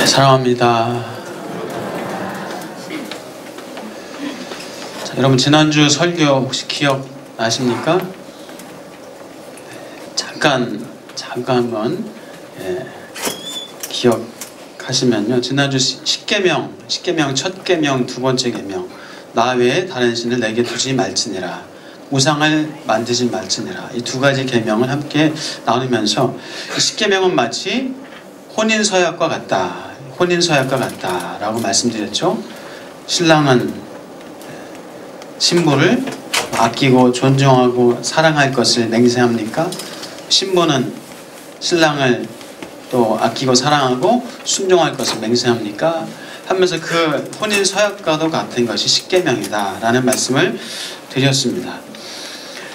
사랑합니다. 자, 여러분 지난주 설교 혹시 기억나십니까? 잠깐 한번 기억하시면요. 지난주 십계명 첫 계명, 두 번째 계명, 나 외에 다른 신을 내게 두지 말지니라, 우상을 만드지 말지니라, 이 두 가지 계명을 함께 나누면서 십계명은 마치 혼인서약과 같다라고 말씀드렸죠. 신랑은 신부를 아끼고 존중하고 사랑할 것을 맹세합니까? 신부는 신랑을 또 아끼고 사랑하고 순종할 것을 맹세합니까? 하면서 그 혼인서약과도 같은 것이 십계명이다라는 말씀을 드렸습니다.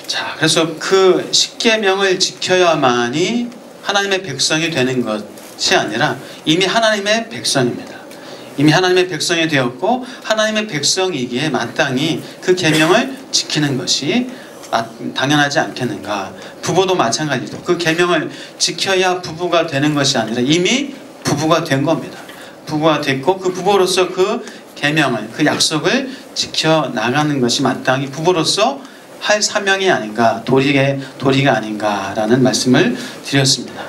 자, 그래서 그 십계명을 지켜야만이 하나님의 백성이 되는 것이 아니라 이미 하나님의 백성입니다. 이미 하나님의 백성이 되었고 하나님의 백성이기에 마땅히 그 계명을 지키는 것이 당연하지 않겠는가. 부부도 마찬가지죠. 그 계명을 지켜야 부부가 되는 것이 아니라 이미 부부가 된 겁니다. 부부가 됐고 그 부부로서 그 계명을, 그 약속을 지켜나가는 것이 마땅히 부부로서 할 사명이 아닌가, 도리가 아닌가라는 말씀을 드렸습니다.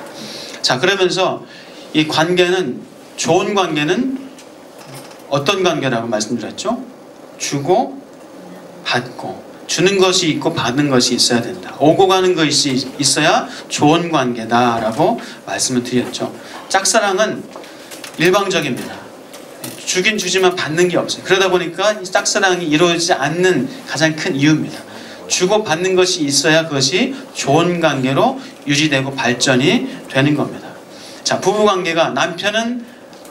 자, 그러면서 이 관계는, 좋은 관계는 어떤 관계라고 말씀드렸죠? 주고 받고, 주는 것이 있고 받는 것이 있어야 된다. 오고 가는 것이 있어야 좋은 관계다라고 말씀을 드렸죠. 짝사랑은 일방적입니다. 주긴 주지만 받는 게 없어요. 그러다 보니까 짝사랑이 이루어지지 않는 가장 큰 이유입니다. 주고 받는 것이 있어야 그것이 좋은 관계로 유지되고 발전이 되는 겁니다. 자, 부부관계가 남편은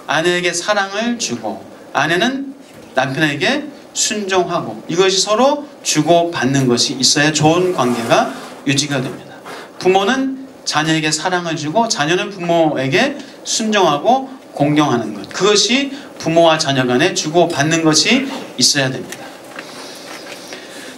아내에게 사랑을 주고 아내는 남편에게 순종하고, 이것이 서로 주고 받는 것이 있어야 좋은 관계가 유지가 됩니다. 부모는 자녀에게 사랑을 주고 자녀는 부모에게 순종하고 공경하는 것, 그것이 부모와 자녀 간에 주고 받는 것이 있어야 됩니다.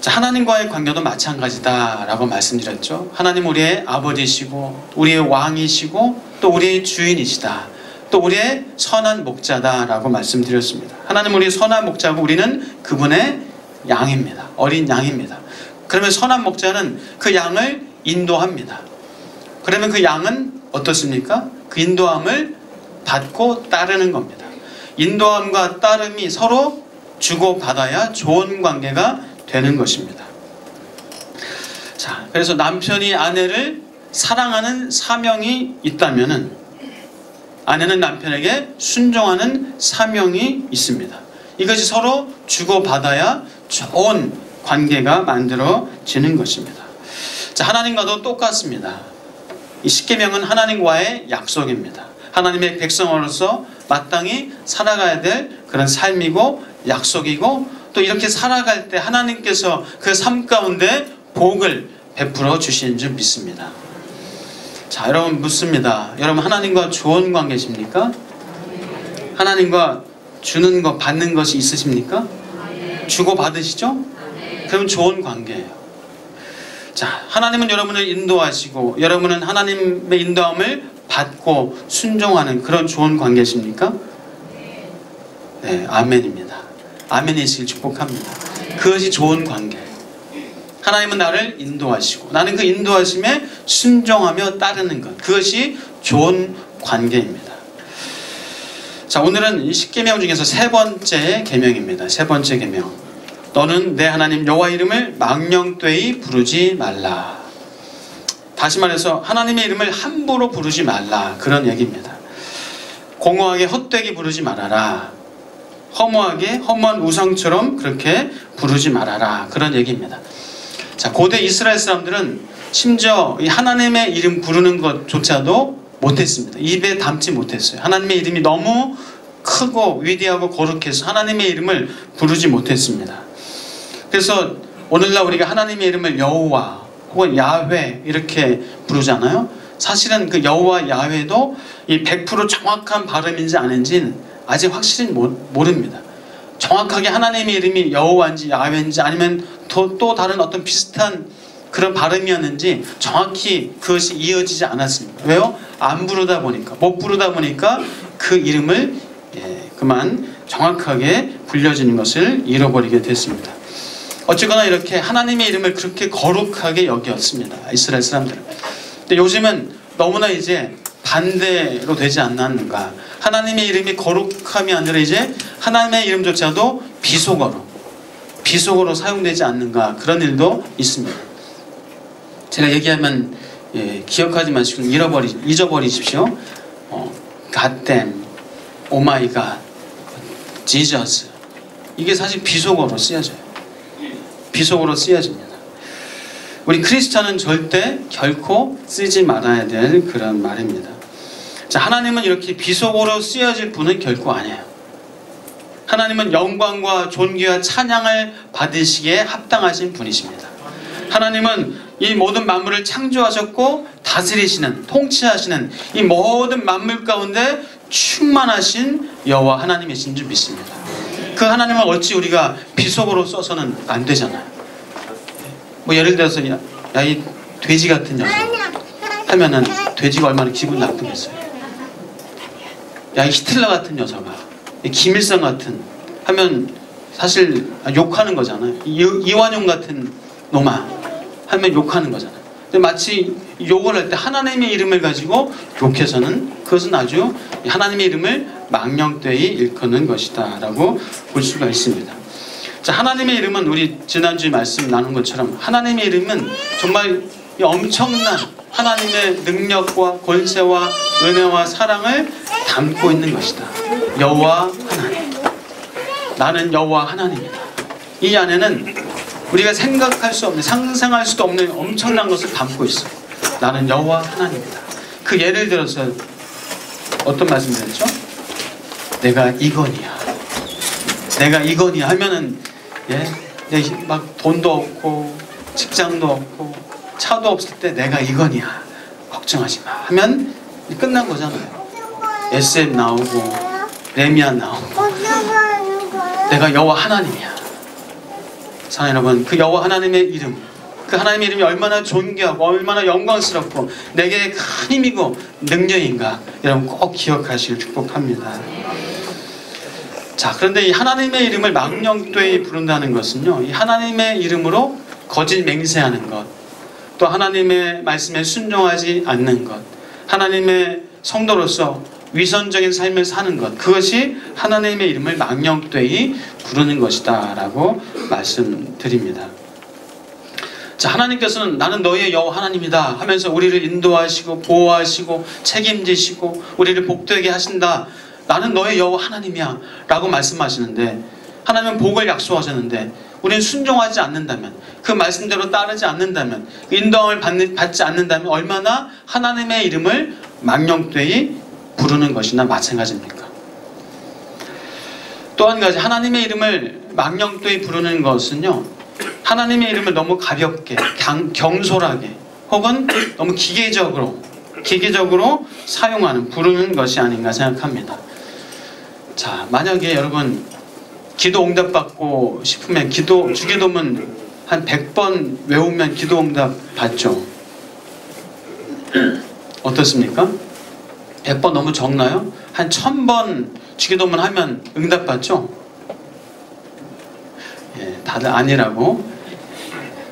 자, 하나님과의 관계도 마찬가지다라고 말씀드렸죠. 하나님 우리의 아버지시고 우리의 왕이시고 또 우리의 주인이시다, 또 우리의 선한 목자다라고 말씀드렸습니다. 하나님 우리의 선한 목자고 우리는 그분의 양입니다. 어린 양입니다. 그러면 선한 목자는 그 양을 인도합니다. 그러면 그 양은 어떻습니까? 그 인도함을 받고 따르는 겁니다. 인도함과 따름이 서로 주고받아야 좋은 관계가 되는 것입니다. 자, 그래서 남편이 아내를 사랑하는 사명이 있다면은 아내는 남편에게 순종하는 사명이 있습니다. 이것이 서로 주고받아야 좋은 관계가 만들어지는 것입니다. 자, 하나님과도 똑같습니다. 이 십계명은 하나님과의 약속입니다. 하나님의 백성으로서 마땅히 살아가야 될 그런 삶이고 약속이고, 또 이렇게 살아갈 때 하나님께서 그 삶 가운데 복을 베풀어 주시는 줄 믿습니다. 자, 여러분 묻습니다. 여러분 하나님과 좋은 관계십니까? 하나님과 주는 것, 받는 것이 있으십니까? 주고 받으시죠? 그럼 좋은 관계예요. 자, 하나님은 여러분을 인도하시고 여러분은 하나님의 인도함을 받고 순종하는 그런 좋은 관계십니까? 네, 아멘입니다. 아멘이시길 축복합니다. 그것이 좋은 관계. 하나님은 나를 인도하시고 나는 그 인도하심에 순종하며 따르는 것, 그것이 좋은 관계입니다. 자, 오늘은 이 십계명 중에서 세 번째 계명입니다. 세 번째 계명. 너는 내 하나님 여호와 이름을 망령되이 부르지 말라. 다시 말해서 하나님의 이름을 함부로 부르지 말라, 그런 얘기입니다. 공허하게 헛되게 부르지 말아라. 허무한 우상처럼 그렇게 부르지 말아라, 그런 얘기입니다. 자, 고대 이스라엘 사람들은 심지어 이 하나님의 이름 부르는 것조차도 못했습니다. 입에 담지 못했어요. 하나님의 이름이 너무 크고 위대하고 거룩해서 하나님의 이름을 부르지 못했습니다. 그래서 오늘날 우리가 하나님의 이름을 여호와 혹은 야훼 이렇게 부르잖아요. 사실은 그 여호와 야훼도 이 100% 정확한 발음인지 아닌지는 아직 확실히 모릅니다. 정확하게 하나님의 이름이 여호와인지 야훼인지 아니면 또 다른 어떤 비슷한 그런 발음이었는지 정확히 그것이 이어지지 않았습니다. 왜요? 안 부르다 보니까, 못 부르다 보니까 그 이름을 그만 정확하게 불려지는 것을 잃어버리게 됐습니다. 어쨌거나 이렇게 하나님의 이름을 그렇게 거룩하게 여겼습니다. 이스라엘 사람들은. 근데 요즘은 너무나 이제 반대로 되지 않았는가. 하나님의 이름이 거룩함이 아니라 이제 하나님의 이름조차도 비속어로 사용되지 않는가. 그런 일도 있습니다. 제가 얘기하면 기억하지 마시고 잊어버리십시오. God damn, oh my God, Jesus. 이게 사실 비속어로 쓰여져요. 비속어로 쓰여집니다. 우리 크리스찬은 절대 결코 쓰지 말아야 될 그런 말입니다. 자, 하나님은 이렇게 비속어로 쓰여질 분은 결코 아니에요. 하나님은 영광과 존귀와 찬양을 받으시기에 합당하신 분이십니다. 하나님은 이 모든 만물을 창조하셨고 다스리시는, 통치하시는 이 모든 만물 가운데 충만하신 여호와 하나님이신 줄 믿습니다. 그 하나님을 어찌 우리가 비속어로 써서는 안 되잖아요. 뭐 예를 들어서 야 이 돼지 같은 녀석 하면은 돼지가 얼마나 기분 나쁘겠어요. 야 이 히틀러 같은 녀석아, 이 김일성 같은 하면 사실 욕하는 거잖아요. 이완용 같은 놈아 하면 욕하는 거잖아요. 근데 마치 욕을 할 때 하나님의 이름을 가지고 욕해서는 그것은 아주 하나님의 이름을 망령되이 일컫는 것이다 라고 볼 수가 있습니다. 자, 하나님의 이름은 우리 지난주에 말씀 나눈 것처럼 하나님의 이름은 정말 엄청난 하나님의 능력과 권세와 은혜와 사랑을 담고 있는 것이다. 여호와 하나님, 나는 여호와 하나님이다. 이 안에는 우리가 생각할 수 없는, 상상할 수도 없는 엄청난 것을 담고 있어요. 나는 여호와 하나님이다. 그 예를 들어서 어떤 말씀 드렸죠? 내가 이건이야. 내가 이건이야 하면은 막 돈도 없고 직장도 없고 차도 없을 때 내가 이건이야. 걱정하지 마 하면 끝난 거잖아요. SM 나오고 레미안 나오고 내가 여호와 하나님이야. 사랑하는 여러분, 그 여호와 하나님의 이름, 그 하나님의 이름이 얼마나 존귀하고 얼마나 영광스럽고 내게 큰 힘이고 능력인가 여러분 꼭 기억하시길 축복합니다. 자, 그런데 이 하나님의 이름을 망령되이 부른다는 것은요, 이 하나님의 이름으로 거짓 맹세하는 것, 또 하나님의 말씀에 순종하지 않는 것, 하나님의 성도로서 위선적인 삶을 사는 것, 그것이 하나님의 이름을 망령되이 부르는 것이다 라고 말씀드립니다. 자, 하나님께서는 나는 너희의 여호와 하나님이다 하면서 우리를 인도하시고 보호하시고 책임지시고 우리를 복되게 하신다. 나는 너의 여호와 하나님이야 라고 말씀하시는데, 하나님은 복을 약속하셨는데 우리는 순종하지 않는다면, 그 말씀대로 따르지 않는다면, 인도함을 받지 않는다면 얼마나 하나님의 이름을 망령되이 부르는 것이나 마찬가지입니까? 또 한 가지, 하나님의 이름을 망령되이 부르는 것은요, 하나님의 이름을 너무 가볍게 경솔하게 혹은 너무 기계적으로 사용하는, 부르는 것이 아닌가 생각합니다. 자, 만약에 여러분 기도 응답받고 싶으면 주기도문 한 100번 외우면 기도 응답 받죠? 어떻습니까? 100번 너무 적나요? 한 1000번 주기도문 하면 응답 받죠? 다들 아니라고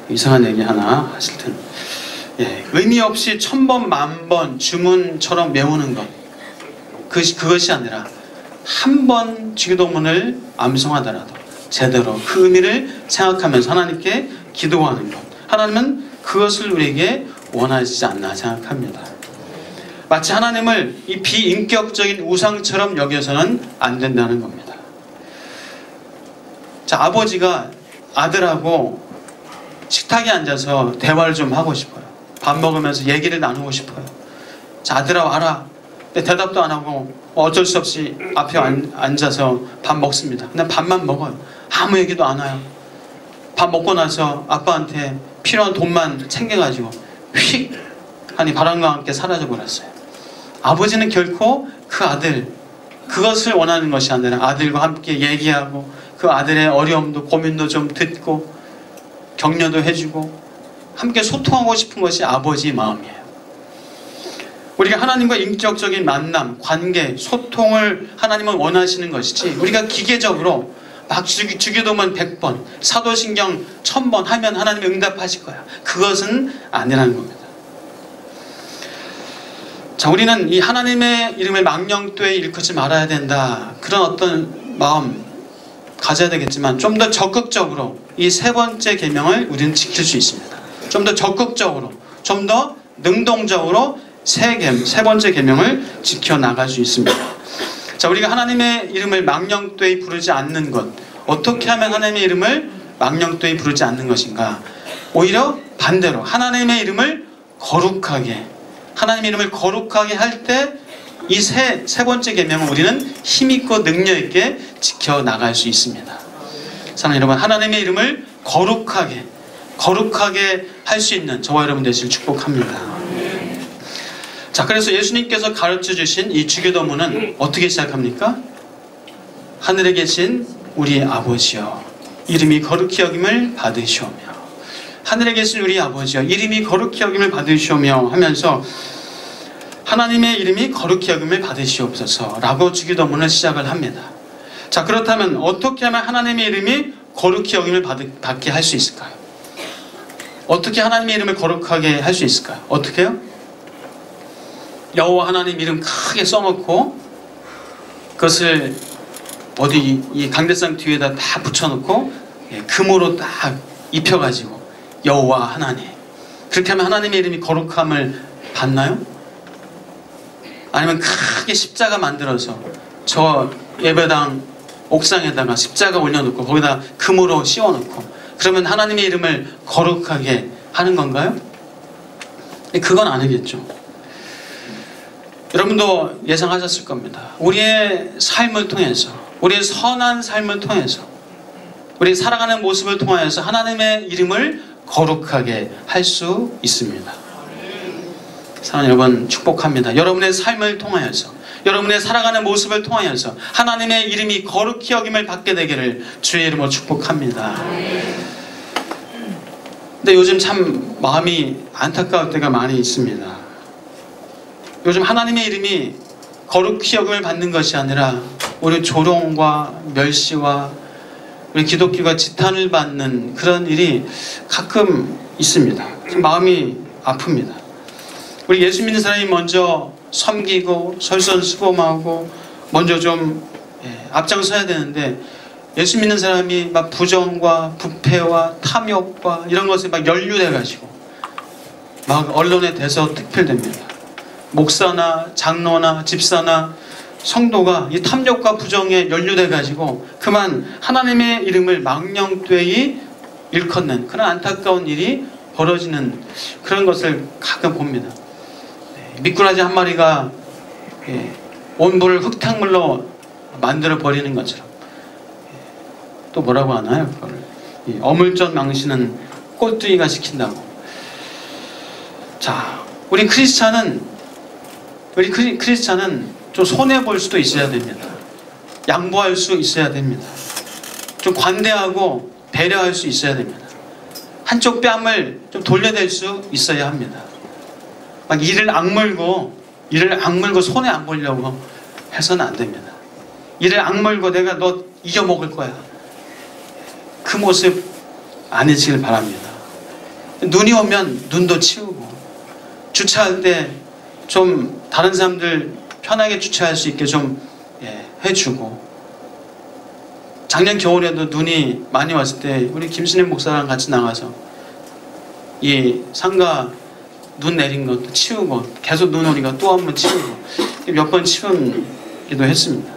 이상한 얘기 하나 하실 텐데, 의미 없이 1000번, 10,000번 주문처럼 외우는 것, 그것이 아니라 한 번 주기도문을 암송하더라도 제대로 그 의미를 생각하면서 하나님께 기도하는 것, 하나님은 그것을 우리에게 원하시지 않나 생각합니다. 마치 하나님을 이 비인격적인 우상처럼 여겨서는 안 된다는 겁니다. 자, 아버지가 아들하고 식탁에 앉아서 대화를 좀 하고 싶어요. 밥 먹으면서 얘기를 나누고 싶어요. 자, 아들아 와라. 근데 대답도 안 하고 어쩔 수 없이 앞에 앉아서 밥 먹습니다. 그냥 밥만 먹어요. 아무 얘기도 안 해요. 밥 먹고 나서 아빠한테 필요한 돈만 챙겨가지고 휙 하니 바람과 함께 사라져버렸어요. 아버지는 결코 그 아들, 그것을 원하는 것이 아니라 아들과 함께 얘기하고 그 아들의 어려움도 고민도 좀 듣고 격려도 해주고 함께 소통하고 싶은 것이 아버지의 마음이에요. 우리가 하나님과 인격적인 만남, 관계, 소통을 하나님은 원하시는 것이지, 우리가 기계적으로 막 주기도문 100번, 사도신경 1000번 하면 하나님이 응답하실 거야. 그것은 아니라는 겁니다. 자, 우리는 이 하나님의 이름을 망령되이 일컫지 말아야 된다, 그런 어떤 마음 가져야 되겠지만, 좀 더 적극적으로 이 세 번째 계명을 우리는 지킬 수 있습니다. 좀 더 적극적으로, 좀 더 능동적으로 세 번째 계명을 지켜나갈 수 있습니다. 자, 우리가 하나님의 이름을 망령되이 부르지 않는 것, 어떻게 하면 하나님의 이름을 망령되이 부르지 않는 것인가? 오히려 반대로 하나님의 이름을 거룩하게, 하나님의 이름을 거룩하게 할 때 이 세 번째 계명은 우리는 힘있고 능력있게 지켜나갈 수 있습니다. 사랑하는 여러분, 하나님의 이름을 거룩하게 할 수 있는 저와 여러분 되시길 축복합니다. 자, 그래서 예수님께서 가르쳐 주신 이 주기도문은 어떻게 시작합니까? 하늘에 계신 우리 아버지여, 이름이 거룩히 여김을 받으시오며, 하늘에 계신 우리 아버지여, 이름이 거룩히 여김을 받으시오며 하면서 하나님의 이름이 거룩히 여김을 받으시옵소서 라고 주기도문을 시작을 합니다. 자, 그렇다면 어떻게 하면 하나님의 이름이 거룩히 여김을 받게 할 수 있을까요? 어떻게 하나님의 이름을 거룩하게 할 수 있을까요? 어떻게 해요? 여호와 하나님 이름 크게 써놓고 그것을 어디 이 강대상 뒤에다 다 붙여놓고 금으로 딱 입혀가지고 여호와 하나님, 그렇게 하면 하나님의 이름이 거룩함을 받나요? 아니면 크게 십자가 만들어서 저 예배당 옥상에다가 십자가 올려놓고 거기다 금으로 씌워놓고 그러면 하나님의 이름을 거룩하게 하는 건가요? 그건 아니겠죠. 여러분도 예상하셨을 겁니다. 우리의 삶을 통해서, 우리의 선한 삶을 통해서, 우리 살아가는 모습을 통하여서 하나님의 이름을 거룩하게 할 수 있습니다. 사랑하는 여러분, 축복합니다. 여러분의 삶을 통하여서, 여러분의 살아가는 모습을 통하여서 하나님의 이름이 거룩히 여김을 받게 되기를 주의 이름으로 축복합니다. 근데 요즘 참 마음이 안타까울 때가 많이 있습니다. 요즘 하나님의 이름이 거룩히 여김을 받는 것이 아니라 우리 조롱과 멸시와 우리 기독교가 지탄을 받는 그런 일이 가끔 있습니다. 마음이 아픕니다. 우리 예수 믿는 사람이 먼저 섬기고 설선수범하고 먼저 좀 앞장서야 되는데, 예수 믿는 사람이 막 부정과 부패와 탐욕과 이런 것에 막 연루돼가지고 막 언론에 대서특필됩니다. 목사나 장로나 집사나 성도가 이 탐욕과 부정에 연루돼가지고 그만 하나님의 이름을 망령되이 일컫는 그런 안타까운 일이 벌어지는 그런 것을 가끔 봅니다. 미꾸라지 한 마리가 온 물을 흙탕물로 만들어 버리는 것처럼, 또 뭐라고 하나요? 어물전 망신은 꼴뚜기가 시킨다고. 자, 우리 크리스찬은 좀 손해볼 수도 있어야 됩니다. 양보할 수 있어야 됩니다. 좀 관대하고 배려할 수 있어야 됩니다. 한쪽 뺨을 좀 돌려댈 수 있어야 합니다. 막 이를 악물고 손해 안 보려고 해서는 안 됩니다. 이를 악물고 내가 너 이겨먹을 거야, 그 모습 아니시길 바랍니다. 눈이 오면 눈도 치우고, 주차할 때 좀 다른 사람들 편하게 주차할 수 있게 좀 해주고, 작년 겨울에도 눈이 많이 왔을 때 우리 김신혜 목사랑 같이 나가서 이 상가 눈 내린 것도 치우고, 계속 눈 오니까 또 한 번 치우고, 몇 번 치우기도 했습니다.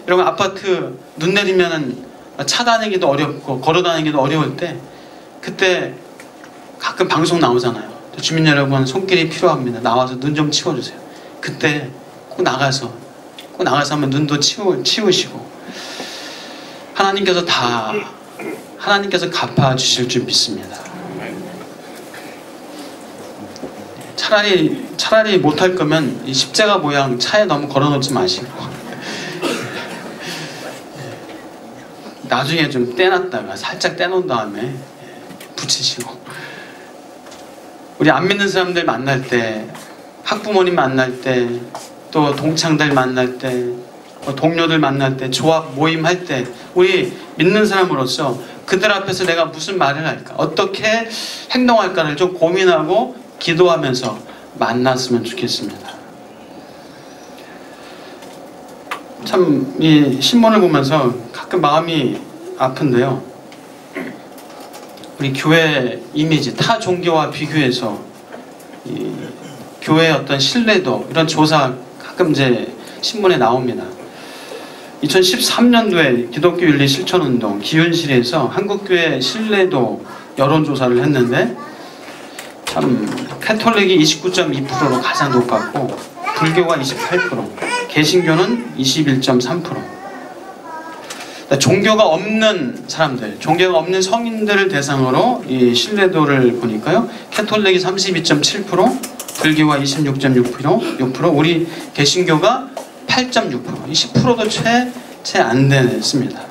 여러분, 아파트 눈 내리면은 차 다니기도 어렵고 걸어 다니기도 어려울 때, 그때 가끔 방송 나오잖아요. 주민 여러분 손길이 필요합니다. 나와서 눈 좀 치워주세요. 그때 꼭 나가서 한번 눈도 치우시고, 하나님께서 갚아주실 줄 믿습니다. 차라리 못할 거면 이 십자가 모양 차에 너무 걸어놓지 마시고 나중에 좀 떼놨다가 살짝 떼놓은 다음에 붙이시고. 우리 안 믿는 사람들 만날 때, 학부모님 만날 때, 또 동창들 만날 때, 동료들 만날 때, 조합 모임 할 때, 우리 믿는 사람으로서 그들 앞에서 내가 무슨 말을 할까, 어떻게 행동할까를 좀 고민하고 기도하면서 만났으면 좋겠습니다. 참 이 신문을 보면서 가끔 마음이 아픈데요, 우리 교회 이미지, 타 종교와 비교해서 이 교회의 어떤 신뢰도, 이런 조사 가끔 이제 신문에 나옵니다. 2013년도에 기독교윤리 실천운동 기윤실에서 한국교회 신뢰도 여론조사를 했는데, 참 캐톨릭이 29.2%로 가장 높았고, 불교가 28%, 개신교는 21.3%. 종교가 없는 사람들, 종교가 없는 성인들을 대상으로 이 신뢰도를 보니까요, 캐톨릭이 32.7%, 불교가 26.6%, 우리 개신교가 8.6%, 10%도 채 안 됐습니다.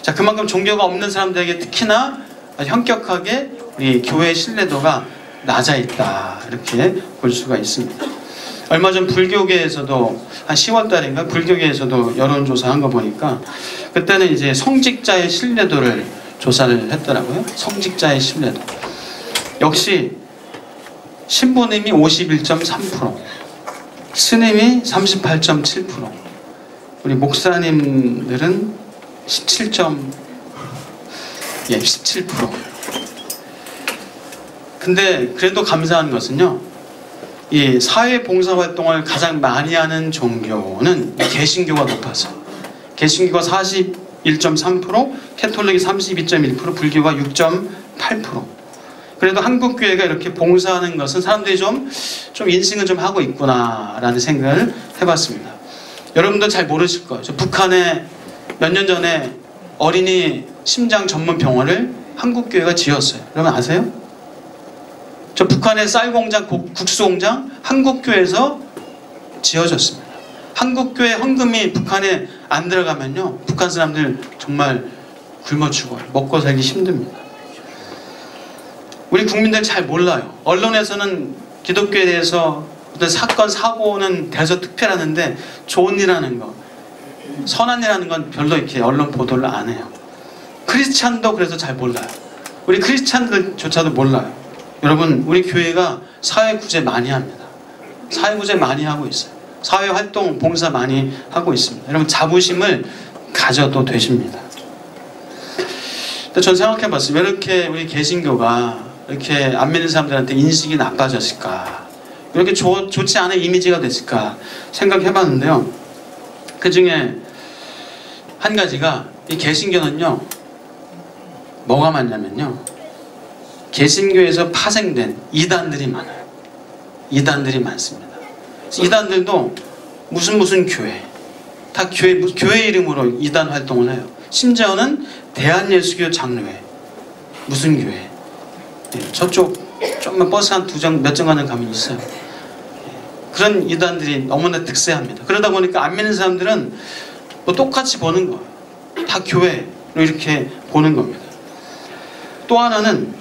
자, 그만큼 종교가 없는 사람들에게 특히나 현격하게 우리 교회의 신뢰도가 낮아 있다, 이렇게 볼 수가 있습니다. 얼마 전 불교계에서도 한 10월 달인가 불교계에서도 여론조사한 거 보니까, 그때는 이제 성직자의 신뢰도를 조사를 했더라고요. 성직자의 신뢰도. 역시 신부님이 51.3%, 스님이 38.7%, 우리 목사님들은 17%. 근데 그래도 감사한 것은요, 이 사회봉사활동을 가장 많이 하는 종교는 개신교가 높아서, 개신교가 41.3%, 캐톨릭이 32.1%, 불교가 6.8%. 그래도 한국교회가 이렇게 봉사하는 것은 사람들이 좀 인식은 좀 하고 있구나라는 생각을 해봤습니다. 여러분도 잘 모르실 거예요. 저 북한에 몇 년 전에 어린이 심장 전문 병원을 한국교회가 지었어요. 여러분 아세요? 저 북한의 쌀공장, 국수공장 한국교회에서 지어졌습니다. 한국교회 헌금이 북한에 안 들어가면요, 북한 사람들 정말 굶어 죽어요. 먹고 살기 힘듭니다. 우리 국민들 잘 몰라요. 언론에서는 기독교에 대해서 어떤 사건, 사고는 대서특필하는데 좋은 일 하는 거, 선한 일 하는 건 별로 이렇게 언론 보도를 안 해요. 크리스찬도 그래서 잘 몰라요. 우리 크리스찬들조차도 몰라요. 여러분, 우리 교회가 사회구제 많이 합니다. 사회구제 많이 하고 있어요. 사회활동, 봉사 많이 하고 있습니다. 여러분, 자부심을 가져도 되십니다. 전 생각해봤어요. 왜 이렇게 우리 개신교가 이렇게 안 믿는 사람들한테 인식이 나빠졌을까, 이렇게 좋지 않은 이미지가 됐을까 생각해봤는데요, 그 중에 한 가지가, 이 개신교는요, 뭐가 많냐면요, 개신교에서 파생된 이단들이 많아요. 이단들이 많습니다. 이단들도 무슨 교회, 다 교회 이름으로 이단 활동을 해요. 심지어는 대한예수교 장로회, 무슨 교회, 저쪽 좀만 버스 한 몇 정 가는 가면 있어요. 그런 이단들이 너무나 득세합니다. 그러다 보니까 안 믿는 사람들은 뭐 똑같이 보는 거예요. 다 교회로 이렇게 보는 겁니다. 또 하나는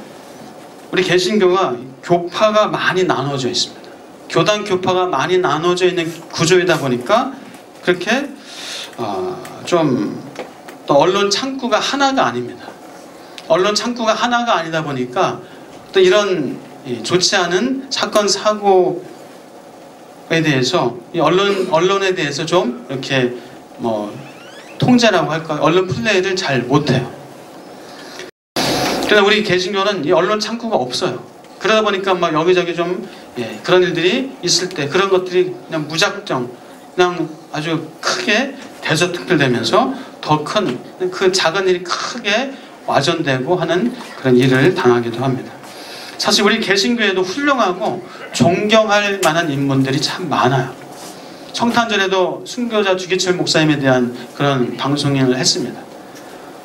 우리 개신교가 교파가 많이 나눠져 있습니다. 교단 교파가 많이 나눠져 있는 구조이다 보니까 그렇게 좀 또 언론 창구가 하나가 아닙니다. 언론 창구가 하나가 아니다 보니까 또 이런 좋지 않은 사건 사고에 대해서 이 언론에 대해서 좀 이렇게 뭐 통제라고 할까요? 언론 플레이를 잘 못해요. 그러나 우리 개신교는 이 언론 창구가 없어요. 그러다 보니까 막 여기저기 좀 그런 일들이 있을 때 그런 것들이 그냥 무작정 그냥 아주 크게 대서특필되면서 더 큰 그 작은 일이 크게 와전되고 하는 그런 일을 당하기도 합니다. 사실 우리 개신교에도 훌륭하고 존경할 만한 인물들이 참 많아요. 성탄절에도 순교자 주기철 목사님에 대한 그런 방송을 했습니다.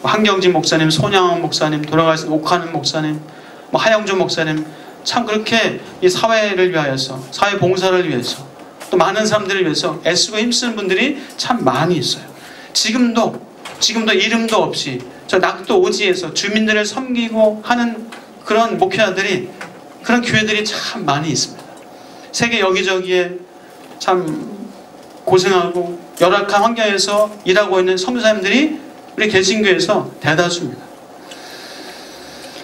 한경진 목사님, 손양원 목사님, 돌아가신 옥하는 목사님, 하영주 목사님, 참 그렇게 이 사회를 위하여서, 사회 봉사를 위해서, 또 많은 사람들을 위해서 애쓰고 힘쓰는 분들이 참 많이 있어요. 지금도 이름도 없이 저 낙도 오지에서 주민들을 섬기고 하는 그런 목회자들이 그런 교회들이 참 많이 있습니다. 세계 여기저기에 참 고생하고 열악한 환경에서 일하고 있는 선교사님들이 우리 개신교에서 대다수입니다.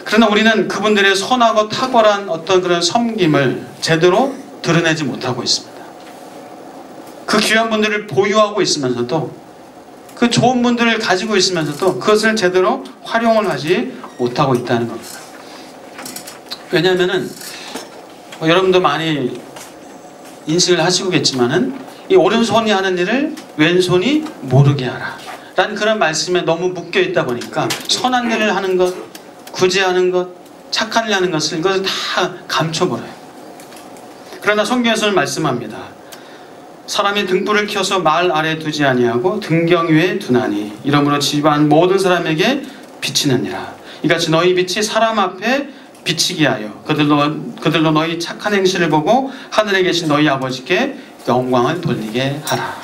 그러나 우리는 그분들의 선하고 탁월한 어떤 그런 섬김을 제대로 드러내지 못하고 있습니다. 그 귀한 분들을 보유하고 있으면서도, 그 좋은 분들을 가지고 있으면서도 그것을 제대로 활용을 하지 못하고 있다는 겁니다. 왜냐하면은 여러분도 많이 인식을 하시고겠지만은 이 오른손이 하는 일을 왼손이 모르게 하라 라는 그런 말씀에 너무 묶여 있다 보니까 선한 일을 하는 것, 구제하는 것, 착한 일 하는 것을 이것을 다 감춰버려요. 그러나 성경에서는 말씀합니다. 사람이 등불을 켜서 말 아래 두지 아니하고 등경 위에 두나니 이러므로 집안 모든 사람에게 비치느니라. 이같이 너희 빛이 사람 앞에 비치게 하여 그들로 너희 착한 행실을 보고 하늘에 계신 너희 아버지께 영광을 돌리게 하라.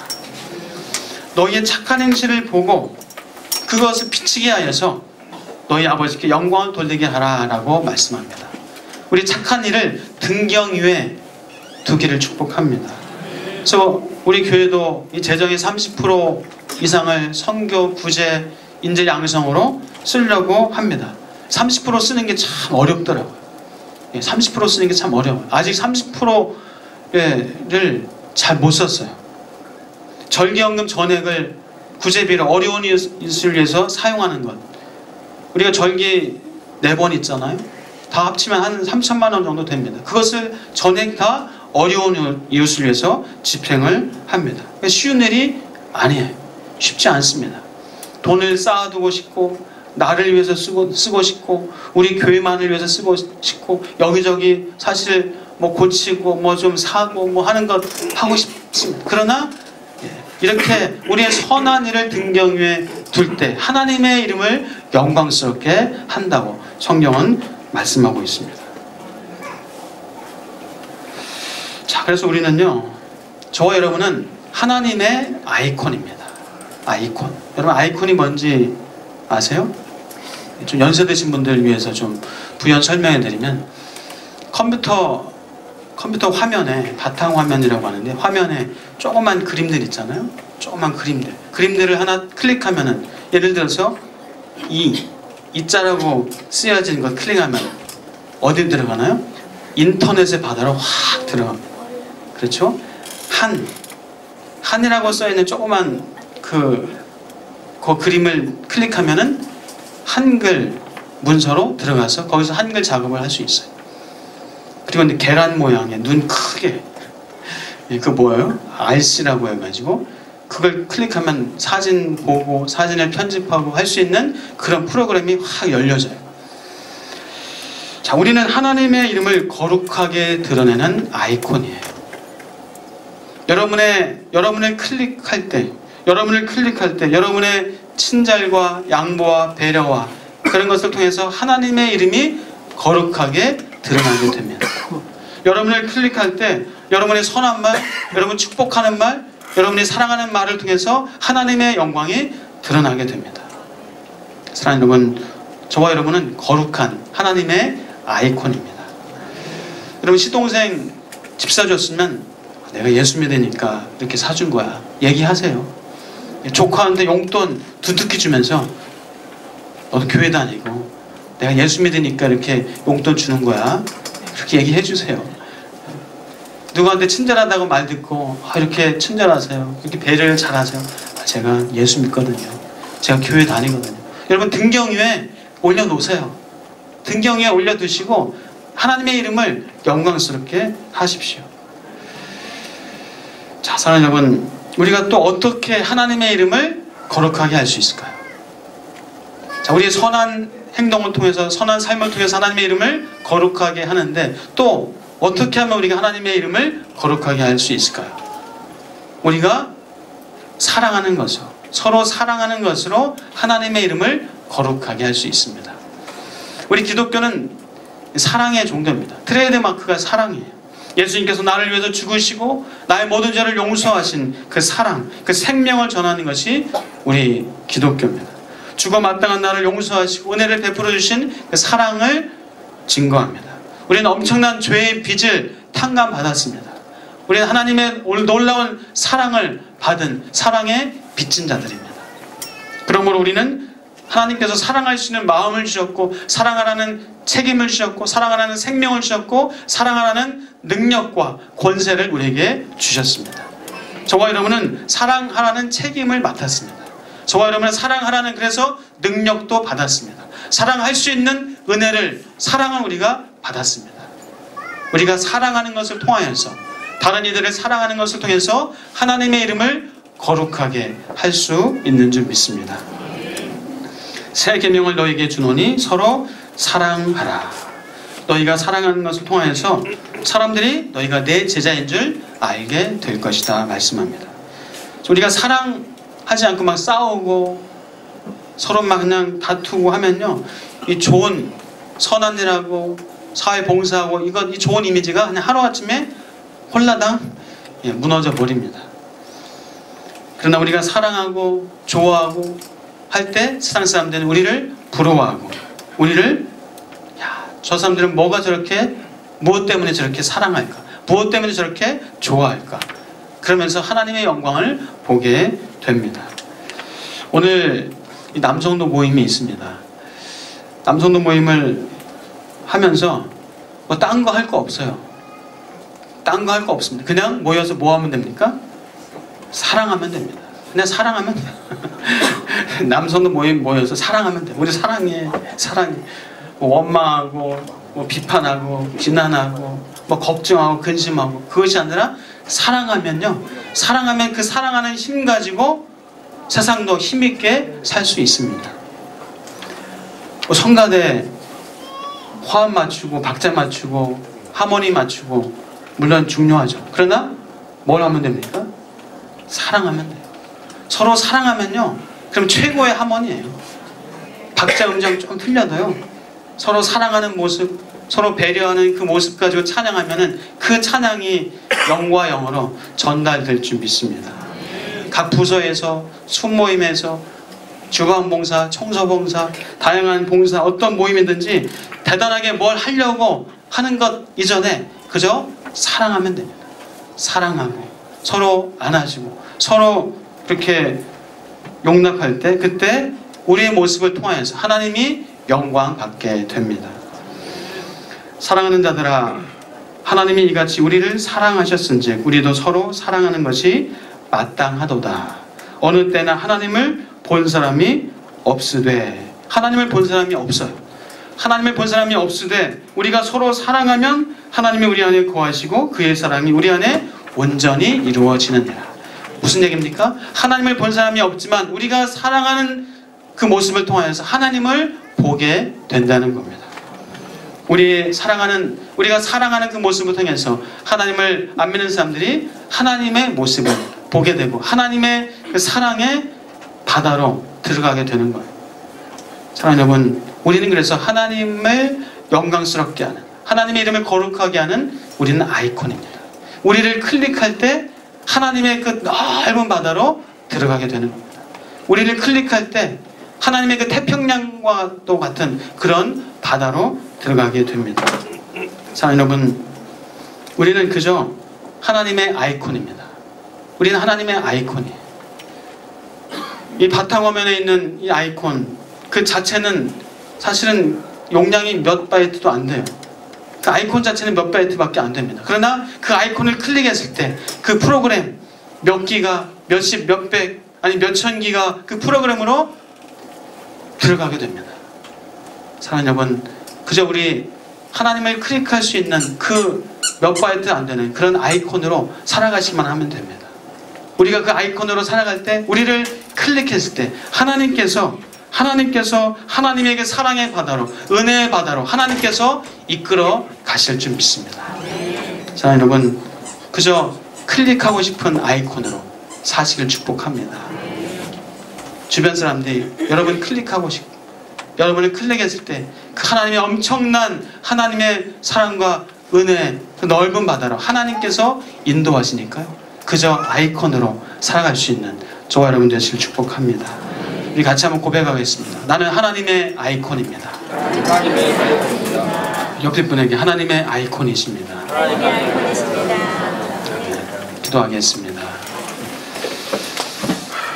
너희의 착한 행실을 보고 그것을 비치게 하여서 너희 아버지께 영광을 돌리게 하라 라고 말씀합니다. 우리 착한 일을 등경 위에 두기를 축복합니다. 그래서 우리 교회도 이 재정의 30% 이상을 선교, 구제, 인재 양성으로 쓰려고 합니다. 30% 쓰는 게 참 어렵더라고요. 30% 쓰는 게 참 어려워요. 아직 30%를 잘 못 썼어요. 절기연금 전액을 구제비를 어려운 이웃을 위해서 사용하는 것. 우리가 절기 4번 있잖아요. 다 합치면 한 3천만 원 정도 됩니다. 그것을 전액 다 어려운 이웃을 위해서 집행을 합니다. 쉬운 일이 아니에요. 쉽지 않습니다. 돈을 쌓아두고 싶고, 나를 위해서 쓰고 싶고, 우리 교회만을 위해서 쓰고 싶고, 여기저기 사실 뭐 고치고 뭐 좀 사고 뭐 하는 것 하고 싶습니다. 그러나 이렇게 우리의 선한 일을 등경 위에 둘 때 하나님의 이름을 영광스럽게 한다고 성경은 말씀하고 있습니다. 자, 그래서 우리는요, 저와 여러분은 하나님의 아이콘입니다. 아이콘. 여러분 아이콘이 뭔지 아세요? 좀 연세 드신 분들을 위해서 좀 부연 설명해 드리면, 컴퓨터 화면에, 바탕화면이라고 하는데, 화면에 조그만 그림들 있잖아요. 조그만 그림들을 하나 클릭하면은, 예를 들어서 이자라고 쓰여진 것 클릭하면 어디 들어가나요? 인터넷의 바다로 확 들어갑니다. 그렇죠? 한이라고 써있는 조그만 그 그림을 클릭하면은 한글 문서로 들어가서 거기서 한글 작업을 할 수 있어요. 그리고 근데 계란 모양의 눈 크게, 그 뭐예요? RC라고 해가지고 그걸 클릭하면 사진 보고 사진을 편집하고 할 수 있는 그런 프로그램이 확 열려져요. 자, 우리는 하나님의 이름을 거룩하게 드러내는 아이콘이에요. 여러분을 클릭할 때 여러분의 친절과 양보와 배려와 그런 것을 통해서 하나님의 이름이 거룩하게 드러나게 됩니다. 여러분을 클릭할 때 여러분의 선한 말, 여러분 축복하는 말, 여러분이 사랑하는 말을 통해서 하나님의 영광이 드러나게 됩니다. 사랑하는 여러분, 저와 여러분은 거룩한 하나님의 아이콘입니다. 여러분, 시동생 집 사줬으면 내가 예수 믿으니까 이렇게 사준 거야 얘기하세요. 조카한테 용돈 두둑히 주면서 너도 교회 다니고 내가 예수 믿으니까 이렇게 용돈 주는 거야, 그렇게 얘기해 주세요. 누구한테 친절하다고 말 듣고 이렇게 친절하세요, 이렇게 배려를 잘하세요. 제가 예수 믿거든요, 제가 교회 다니거든요. 여러분 등경 위에 올려놓으세요. 등경 위에 올려두시고 하나님의 이름을 영광스럽게 하십시오. 자, 사랑하는 여러분, 우리가 또 어떻게 하나님의 이름을 거룩하게 할 수 있을까요? 자, 우리의 선한 행동을 통해서, 선한 삶을 통해서 하나님의 이름을 거룩하게 하는데, 또 어떻게 하면 우리가 하나님의 이름을 거룩하게 할 수 있을까요? 우리가 사랑하는 것으로, 서로 사랑하는 것으로 하나님의 이름을 거룩하게 할 수 있습니다. 우리 기독교는 사랑의 종교입니다. 트레이드마크가 사랑이에요. 예수님께서 나를 위해서 죽으시고 나의 모든 죄를 용서하신 그 사랑, 그 생명을 전하는 것이 우리 기독교입니다. 죽어 마땅한 나를 용서하시고 은혜를 베풀어 주신 그 사랑을 증거합니다. 우리는 엄청난 죄의 빚을 탕감받았습니다. 우리는 하나님의 놀라운 사랑을 받은 사랑의 빚진 자들입니다. 그러므로 우리는 하나님께서 사랑할 수 있는 마음을 주셨고, 사랑하라는 책임을 주셨고, 사랑하라는 생명을 주셨고, 사랑하라는 능력과 권세를 우리에게 주셨습니다. 저와 여러분은 사랑하라는 책임을 맡았습니다. 저와 여러분은 사랑하라는 그래서 능력도 받았습니다. 사랑할 수 있는 은혜를, 사랑을 우리가 받았습니다. 우리가 사랑하는 것을 통하여서, 다른 이들을 사랑하는 것을 통해서 하나님의 이름을 거룩하게 할 수 있는 줄 믿습니다. 새 계명을 너희에게 주노니 서로 사랑하라. 너희가 사랑하는 것을 통하여서 사람들이 너희가 내 제자인 줄 알게 될 것이다 말씀합니다. 우리가 사랑하지 않고 막 싸우고 서로 막 그냥 다투고 하면요, 이 좋은 선한 일하고 사회 봉사하고 이 좋은 이미지가 그냥 하루아침에 홀라당 무너져 버립니다. 그러나 우리가 사랑하고 좋아하고 할 때 세상 사람들은 우리를 부러워하고, 우리를 저 사람들은 뭐가 저렇게, 무엇 때문에 저렇게 사랑할까, 무엇 때문에 저렇게 좋아할까, 그러면서 하나님의 영광을 보게 됩니다. 오늘 이 남성도 모임이 있습니다. 남성도 모임을 하면서 뭐 딴 거 할 거 없어요. 딴 거 할 거 없습니다. 그냥 모여서 뭐 하면 됩니까? 사랑하면 됩니다. 그냥 사랑하면 돼요. 남성도 모여서 사랑하면 돼요. 우리 사랑해. 뭐 원망하고, 뭐 비판하고, 비난하고, 뭐 걱정하고, 근심하고, 그것이 아니라 사랑하면요, 사랑하면 그 사랑하는 힘 가지고 세상도 힘있게 살 수 있습니다. 뭐 성가대 화음 맞추고, 박자 맞추고, 하모니 맞추고, 물론 중요하죠. 그러나 뭘 하면 됩니까? 사랑하면 돼요. 서로 사랑하면요, 그럼 최고의 하모니예요. 박자 음정 좀 틀려도요, 서로 사랑하는 모습, 서로 배려하는 그 모습 가지고 찬양하면은 그 찬양이 영과 영으로 전달될 줄 믿습니다. 각 부서에서, 순모임에서, 주방봉사, 청소봉사, 다양한 봉사, 어떤 모임이든지 대단하게 뭘 하려고 하는 것 이전에 그저 사랑하면 됩니다. 사랑하고 서로 안아주고 서로 그렇게 용납할 때, 그때 우리의 모습을 통하여서 하나님이 영광 받게 됩니다. 사랑하는 자들아, 하나님이 이같이 우리를 사랑하셨은즉 우리도 서로 사랑하는 것이 마땅하도다. 어느 때나 하나님을 본 사람이 없으되, 하나님을 본 사람이 없어요. 하나님을 본 사람이 없으되 우리가 서로 사랑하면 하나님이 우리 안에 거하시고 그의 사랑이 우리 안에 온전히 이루어지느니라. 무슨 얘기입니까? 하나님을 본 사람이 없지만 우리가 사랑하는 그 모습을 통하여서 하나님을 보게 된다는 겁니다. 우리가 사랑하는 그 모습을 통해서 하나님을 안 믿는 사람들이 하나님의 모습을 보게 되고 하나님의 그 사랑의 바다로 들어가게 되는 거예요. 사랑하는 여러분, 우리는 그래서 하나님을 영광스럽게 하는, 하나님의 이름을 거룩하게 하는 우리는 아이콘입니다. 우리를 클릭할 때 하나님의 그 넓은 바다로 들어가게 되는 겁니다. 우리를 클릭할 때 하나님의 그 태평양과도 같은 그런 바다로 들어가게 됩니다. 사랑하는 여러분, 우리는 그저 하나님의 아이콘입니다. 우리는 하나님의 아이콘이에요. 이 바탕화면에 있는 이 아이콘 그 자체는 사실은 용량이 몇 바이트도 안 돼요. 그 아이콘 자체는 몇 바이트밖에 안 됩니다. 그러나 그 아이콘을 클릭했을 때 그 프로그램 몇 기가, 몇십, 몇백, 아니 몇천 기가 그 프로그램으로 들어가게 됩니다. 사랑하는 여러분, 그저 우리 하나님을 클릭할 수 있는 그 몇 바이트 안 되는 그런 아이콘으로 살아가시기만 하면 됩니다. 우리가 그 아이콘으로 살아갈 때, 우리를 클릭했을 때 하나님께서 하나님에게 사랑의 바다로, 은혜의 바다로 하나님께서 이끌어 가실 줄 믿습니다. 사랑하는 여러분, 그저 클릭하고 싶은 아이콘으로 사시길 축복합니다. 주변 사람들이 여러분 클릭하고 싶고, 여러분을 클릭했을 때 그 하나님의 엄청난 하나님의 사랑과 은혜, 그 넓은 바다로 하나님께서 인도하시니까요, 그저 아이콘으로 살아갈 수 있는 저와 여러분 되시길 축복합니다. 우리 같이 한번 고백하겠습니다. 나는 하나님의 아이콘입니다. 옆에 분에게 하나님의 아이콘이십니다. 하나님의 아이콘이십니다. 기도하겠습니다.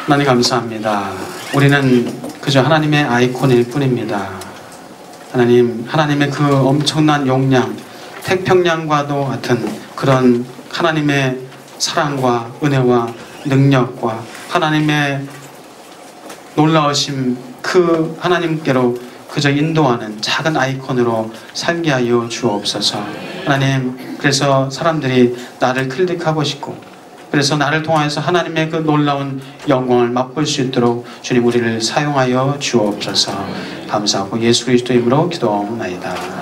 하나님 감사합니다. 우리는 그저 하나님의 아이콘일 뿐입니다. 하나님, 하나님의 그 엄청난 용량, 태평양과도 같은 그런 하나님의 사랑과 은혜와 능력과 하나님의 놀라우심, 그 하나님께로 그저 인도하는 작은 아이콘으로 살게 하여 주옵소서. 하나님, 그래서 사람들이 나를 클릭하고 싶고, 그래서 나를 통하여서 하나님의 그 놀라운 영광을 맛볼 수 있도록 주님 우리를 사용하여 주옵소서. 감사하고 예수 그리스도의 이름으로 기도하옵나이다.